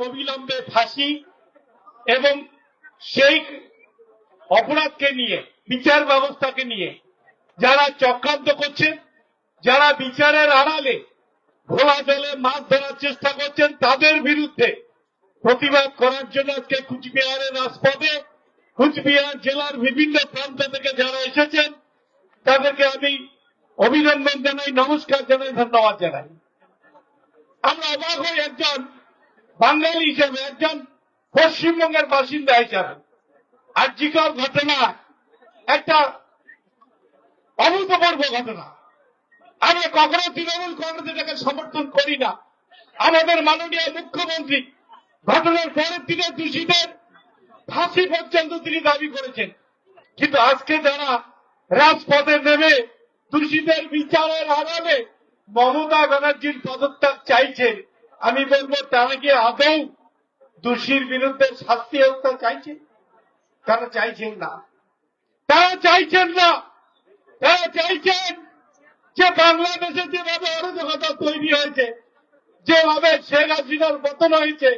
অবিলম্বে ফাঁসি এবং সেই অপরাধকে নিয়ে বিচার ব্যবস্থাকে নিয়ে যারা চক্রান্ত করছেন, যারা বিচারের আড়ালে ঘোলা জলে মাছ ধরার চেষ্টা করছেন, তাদের বিরুদ্ধে প্রতিবাদ করার জন্য আজকে কুচবিহারের রাজপথে কুচবিহার জেলার বিভিন্ন প্রান্ত থেকে যারা এসেছেন তাদেরকে আমি অভিনন্দন জানাই, নমস্কার জানাই, ধন্যবাদ জানাই। আমরা অবাক হই একজন বাঙালি হিসেবে, একজন পশ্চিমবঙ্গের বাসিন্দা হিসাবে। আর্যিকর ঘটনা একটা অভূতপূর্ব ঘটনা। আমরা কখনো তৃণমূল কংগ্রেস এটাকে সমর্থন করি না। আমাদের মাননীয় মুখ্যমন্ত্রী ঘটনার পরের দিনে দোষীদের ফাঁসি পর্যন্ত তিনি দাবি করেছেন, কিন্তু আজকে যারা রাজপথে নেমে দোষীদের বিচারের আড়ালে মমতা ব্যানার্জির পদত্যাগ চাইছেন, আমি বলবো তারা কি আদৌ দোষীর বিরুদ্ধে শাস্তি হত্যা চাইছে? তারা চাইছেন না। তারা চাইছেন না। তারা চাইছেন যে বাংলাদেশে যেভাবে অরাজকতা তৈরি হয়েছে, যেভাবে শেখ হাসিনার পতন হয়েছে,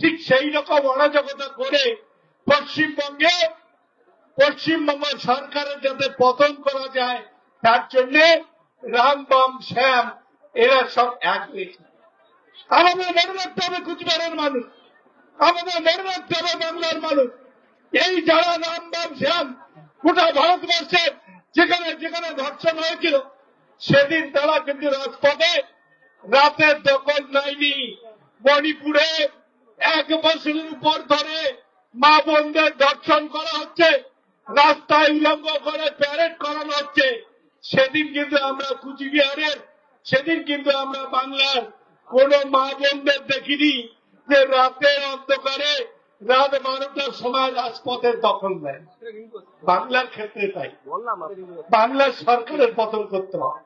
ঠিক সেই রকম অরাজকতা করে পশ্চিমবঙ্গ সরকারের যাতে পতন করা যায়, তার জন্য রাম বাম শ্যাম এরা সব এক হয়েছে। আমাদের মনে রাখতে হবে কুচবিহারের মানুষ, আমাদের মনে রাখতে হবে বাংলার মানুষ, এই যারা রাম বাম শ্যাম গোটা ভারতবর্ষের যেখানে যেখানে ধর্ষণ হয়েছিল সেদিন তারা কিন্তু রাজপথে রাতের দখল নেয়নি। মণিপুরে 1 বছরের উপর ধরে মা বোনদের ধর্ষণ করা হচ্ছে, রাস্তায় উলঙ্গ করে প্যারেড করানো হচ্ছে। সেদিন কিন্তু আমরা কুচবিহারের, সেদিন কিন্তু আমরা বাংলার কোন মা বোনদের দেখিনি যে রাতের অন্ধকারে রাত 12টার সময় রাজপথের দখল নেয়। বাংলার ক্ষেত্রে তাই। বাংলার সরকারের পতন করতে হবে।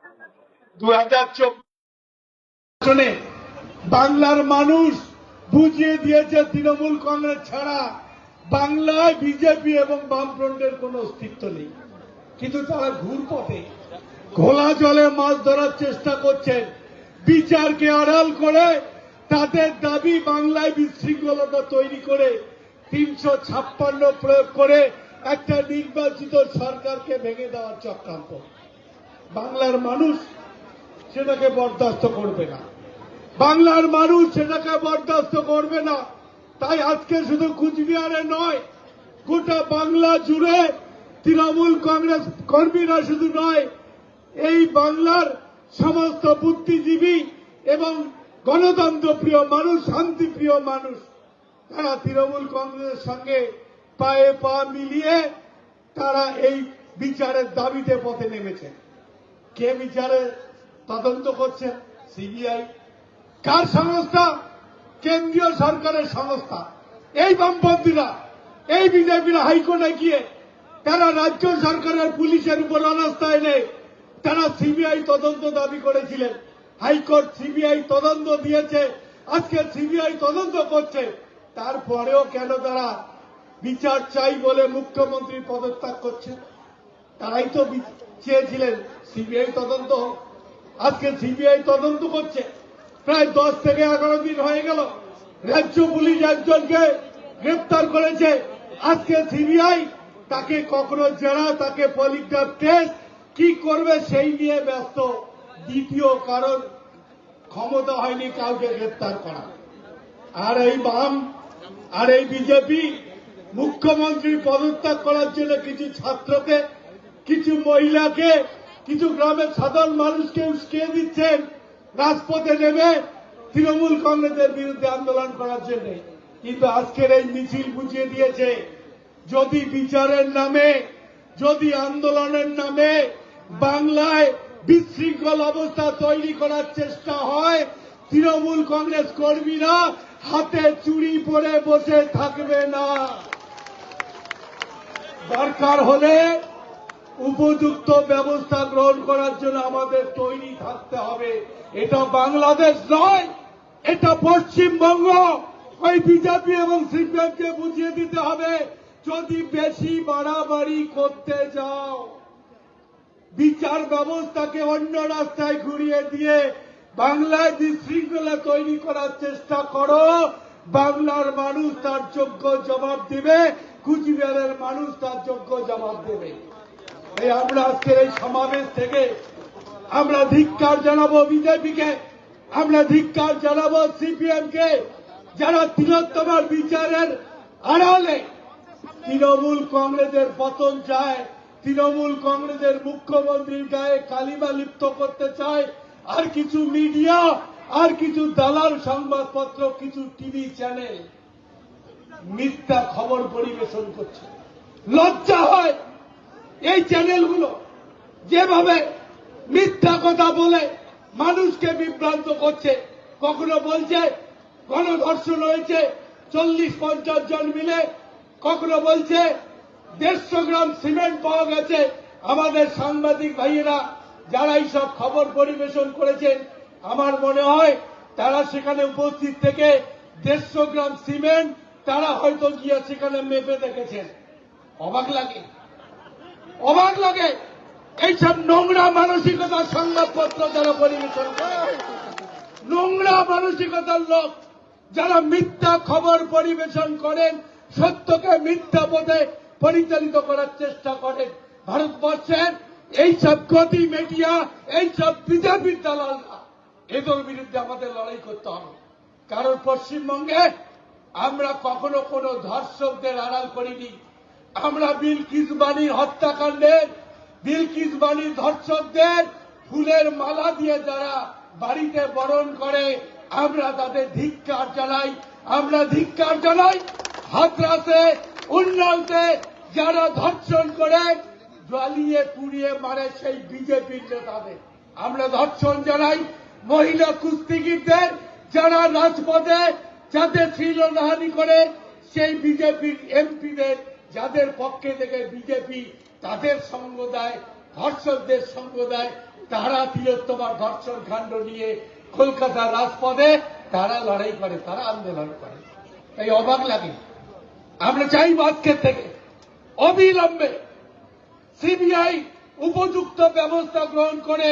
2024 বাংলার মানুষ বুঝিয়ে দিয়েছে তৃণমূল কংগ্রেস ছাড়া বাংলায় বিজেপি এবং বামফ্রন্টের কোন অস্তিত্ব নেই। কিন্তু তারা ঘুরপথে ঘোলা জলে মাছ ধরার চেষ্টা করছেন, বিচারকে আড়াল করে তাদের দাবি বাংলায় বিশৃঙ্খলতা তৈরি করে 356 প্রয়োগ করে একটা নির্বাচিত সরকারকে ভেঙে দেওয়ার চক্রান্ত। বাংলার মানুষ সেটাকে বরদাস্ত করবে না। বাংলার মানুষ সেটাকে বরদাস্ত করবে না। তাই আজকে শুধু কুচবিহারে নয়, গোটা বাংলা জুড়ে তৃণমূল কংগ্রেস কর্মীরা শুধু নয়, এই বাংলার সমস্ত বুদ্ধিজীবী এবং গণতন্ত্রপ্রিয় মানুষ, শান্তিপ্রিয় মানুষ, তারা তৃণমূল কংগ্রেসের সঙ্গে পায়ে পা মিলিয়ে তারা এই বিচারের দাবিতে পথে নেমেছে। কে বিচারে তদন্ত করছে? সিবিআই। কার সংস্থা? কেন্দ্রীয় সরকারের সংস্থা। এই বামপন্থীরা, এই বিজেপিরা হাইকোর্টে গিয়ে তারা রাজ্য সরকারের পুলিশের উপর অনাস্থা এনে তারা সিবিআই তদন্ত দাবি করেছিলেন। হাইকোর্ট সিবিআই তদন্ত দিয়েছে, আজকে সিবিআই তদন্ত করছে। তারপরেও কেন তারা বিচার চাই বলে মুখ্যমন্ত্রী পদত্যাগ করছে? তারাই তো চেয়েছিলেন সিবিআই তদন্ত হোক। আজকে সিবিআই তদন্ত করছে। প্রায় 10 থেকে 11 দিন হয়ে গেল, রাজ্য পুলিশ একজনকে গ্রেপ্তার করেছে। আজকে সিবিআই তাকে কখনো জেরা, তাকে পলিগ্রাফ টেস্ট কি করবে সেই নিয়ে ব্যস্ত। দ্বিতীয় কারণ, ক্ষমতা হয়নি কাউকে গ্রেপ্তার করা। আর এই বাম আর এই বিজেপি মুখ্যমন্ত্রী পদত্যাগ করার জন্য কিছু ছাত্রকে, কিছু মহিলাকে, কিছু গ্রামের সাধারণ মানুষকে উস্কিয়ে দিচ্ছেন রাজপথে নেমে তৃণমূল কংগ্রেসের বিরুদ্ধে আন্দোলন করার জন্য। কিন্তু আজকের এই মিছিল বুঝিয়ে দিয়েছে, যদি বিচারের নামে, যদি আন্দোলনের নামে বাংলায় বিশৃঙ্খল অবস্থা তৈরি করার চেষ্টা হয়, তৃণমূল কংগ্রেস কর্মীরা হাতে চুড়ি পরে বসে থাকবে না। দরকার হলে উপযুক্ত ব্যবস্থা গ্রহণ করার জন্য আমাদের তৈরি থাকতে হবে। এটা বাংলাদেশ নয়, এটা পশ্চিমবঙ্গ। ওই বিজেপি এবং সিপিএমকে বুঝিয়ে দিতে হবে, যদি বেশি বাড়াবাড়ি করতে যাও, বিচার ব্যবস্থাকে অন্য রাস্তায় ঘুরিয়ে দিয়ে বাংলায় বিশৃঙ্খলা তৈরি করার চেষ্টা করো, বাংলার মানুষ তার যোগ্য জবাব দেবে, কুচবিহারের মানুষ তার যোগ্য জবাব দেবে। এই আমরা আজকের এই সমাবেশ থেকে আমরা ধিক্কার জানাবো বিজেপিকে, আমরা ধিক্কার জানাবো সিপিএমকে, যারা তিলোত্তমার বিচারের আড়ালে তৃণমূল কংগ্রেসের পতন চায়, তৃণমূল কংগ্রেসের মুখ্যমন্ত্রীর গায়ে কালিমা লিপ্ত করতে চায়। আর কিছু মিডিয়া, আর কিছু দালাল সংবাদপত্র, কিছু টিভি চ্যানেল মিথ্যা খবর পরিবেশন করছে। লজ্জা হয় এই চ্যানেলগুলো যেভাবে মিথ্যা কথা বলে মানুষকে বিভ্রান্ত করছে। কখনো বলছে গণধর্ষণ হয়েছে 40-50 জন মিলে, কখনো বলছে 150 গ্রাম সিমেন্ট পাওয়া গেছে। আমাদের সাংবাদিক ভাইয়েরা যারা এইসব খবর পরিবেশন করেছেন, আমার মনে হয় তারা সেখানে উপস্থিত থেকে 150 গ্রাম সিমেন্ট তারা হয়তো গিয়ে সেখানে মেপে দেখেছেন। অবাক লাগে, অবাক লাগে এইসব নোংরা মানসিকতার সংবাদপত্র যারা পরিবেশন করে, নোংরা মানসিকতার লোক যারা মিথ্যা খবর পরিবেশন করেন, সত্যকে মিথ্যা পথে পরিচালিত করার চেষ্টা করেন। ভারতবর্ষের এইসব গতি মিডিয়া, এইসব বিজেপির দালালরা, এদের বিরুদ্ধে আমাদের লড়াই করতে হবে। কারণ পশ্চিমবঙ্গে আমরা কখনো কোনো ধর্ষকদের আড়াল করিনি। আমরা বিলকিস বাণীর হত্যাকাণ্ডের, বিলকিস বাণীর ধর্ষকদের ফুলের মালা দিয়ে যারা বাড়িতে বরণ করে, আমরা তাদের ধিক্কার জানাই। আমরা ধিক্কার জানাই হাতরাসে, উন্নাওতে যারা ধর্ষণ করে জ্বালিয়ে পুড়িয়ে মারে সেই বিজেপির নেতাদের। আমরা ধর্ষণ জানাই মহিলা কুস্তিগীরদের যারা রাজপথে যাতে শ্লীলতাহানি করে, সেই বিজেপির এমপিদের যাদের পক্ষে থেকে বিজেপি তাদের সঙ্গ দেয়, ধর্ষকদের সঙ্গ দেয়, তারা তিলোত্তমার ধর্ষণ কাণ্ড নিয়ে কলকাতার রাজপথে তারা লড়াই করে, তারা আন্দোলন করে। তাই অবাক লাগে। আমরা চাই আজকের থেকে অবিলম্বে সিবিআই উপযুক্ত ব্যবস্থা গ্রহণ করে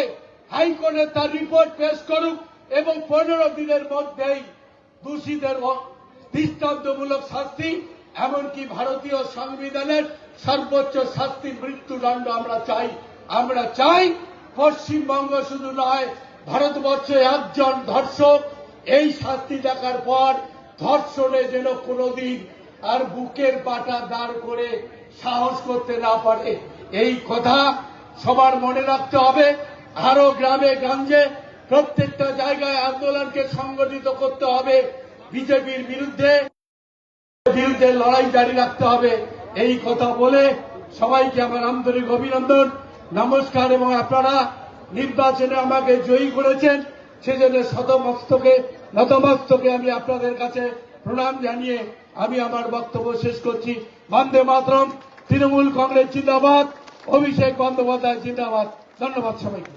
হাইকোর্টে তার রিপোর্ট পেশ করুক এবং 15 দিনের মধ্যেই দোষীদের দৃষ্টান্তমূলক শাস্তি, এমনকি ভারতীয় সংবিধানের সর্বোচ্চ শাস্তি মৃত্যুদণ্ড আমরা চাই। আমরা চাই পশ্চিমবঙ্গ শুধু নয়, ভারতবর্ষে একজন ধর্ষক এই শাস্তি দেখার পর ধর্ষণে যেন কোনোদিন আর বুকের পাটা দাঁড় করে সাহস করতে না পারে। এই কথা সবার মনে রাখতে হবে। আরো গ্রামে গঞ্জে প্রত্যেকটা জায়গায় আন্দোলনকে সংগঠিত করতে হবে। বিজেপির বিরুদ্ধে লড়াই জারি রাখতে হবে। এই কথা বলে সবাইকে আমার আন্তরিক অভিনন্দন, নমস্কার। এবং আপনারা নির্বাচনে আমাকে জয়ী করেছেন, সেজন্য নতমস্তকে আমি আপনাদের কাছে প্রণাম জানিয়ে আমি আমার বক্তব্য শেষ করছি। বন্দে মাতরম, তৃণমূল কংগ্রেস জিন্দাবাদ, অভিষেক বন্দ্যোপাধ্যায় জিন্দাবাদ। ধন্যবাদ সবাইকে।